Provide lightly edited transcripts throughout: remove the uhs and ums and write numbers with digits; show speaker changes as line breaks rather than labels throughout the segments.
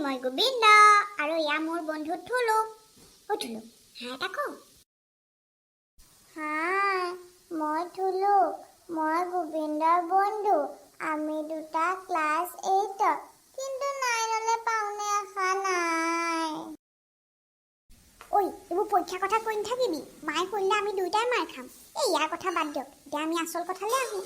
মই গোবিন্দ আৰু ইয়া মোৰ বন্ধু থুলু। ও থুলু, হাই এটা কওঁ। হাই, মই থুলু, মই গোবিন্দৰ বন্ধু। আমি দুটা ক্লাছ 8 কিন্তু 9 পাওনে আশা নাই। ঐ, এইবোৰ পৰীক্ষাৰ কথা কৈ নাথাকিবি। মায়ে কৰিলে আমি দুইটাই মাৰ খাম। এই ইয়াৰ কথা বাদ দিয়ক, এতিয়া আমি আচল কথালৈ আহোঁ।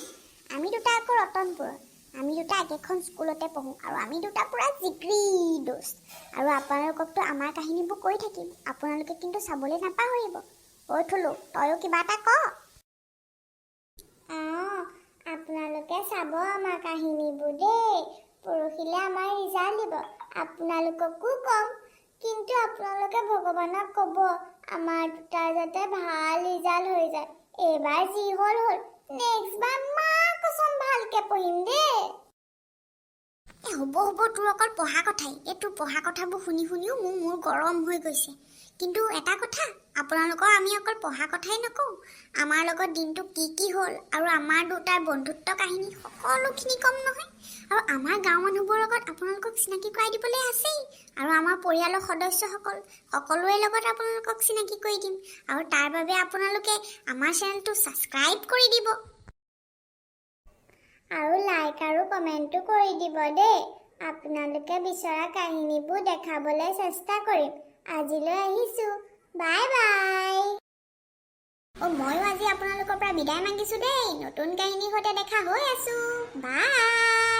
আমি দুটা আকৌ ৰতনপুৰৰ। আমি দুটা একেখন স্কুলতে পঢ়োঁ আৰু আমি দুটা পুৰা জিগৰি দোস্ত। আৰু আপোনালোককতো আমাৰ কাহিনীবোৰ কৈ থাকিম, আপোনালোকে কিন্তু চাবলৈ নাপাহৰিব। ঐ থুলু, তয়ো কিবা এটা ক। আপোনালোকে চাব আমাৰ কাহিনীবোৰ দেই। পৰহিলে আমাৰ ৰিজাল্ট দিব, আপোনালোককো কম। কিন্তু আপোনালোকে ভগৱানক ক'ব আমাৰ দুটাৰ যাতে ভাল ৰিজাল্ট হৈ যায়। এইবাৰ যি হ'ল হ'ল, নেক্সট বাৰ মা কচম ভালকে পঢ়িম দেই। হ'ব তোৰ অকল পঢ়া কথাই। এই তোৰ পঢ়া কথাবোৰ শুনি শুনিও মোৰ গৰম হৈ গৈছে। কিন্তু এটা কথা, আপোনালোকৰ আমি অকল পঢ়া কথাই নকওঁ, আমাৰ লগত দিনটো কি হ'ল আৰু আমাৰ দুটাৰ বন্ধুত্ব কাহিনী সকলোখিনি কম নহয়। আৰু আমাৰ গাঁৱৰ মানুহবোৰৰ লগত আপোনালোকক চিনাকি কৰাই দিবলৈ আছেই। আৰু আমাৰ পৰিয়ালৰ সদস্যসকল সকলোৰে লগত আপোনালোকক চিনাকি কৰি দিম। আৰু তাৰ বাবে আপোনালোকে আমাৰ চেনেলটো ছাবস্ক্ৰাইব কৰি দিব আৰু লাইক আৰু কমেণ্টটো কৰি দিব দেই। আপোনালোকে বিচৰা কাহিনীবোৰ দেখাবলৈ চেষ্টা কৰিম। আজিলৈ আহিছোঁ, বাই বাই। ময়ো আজি আপোনালোকৰ পৰা বিদায় মাগিছোঁ দেই। নতুন কাহিনীৰ সৈতে দেখা হৈ আছোঁ, বাই।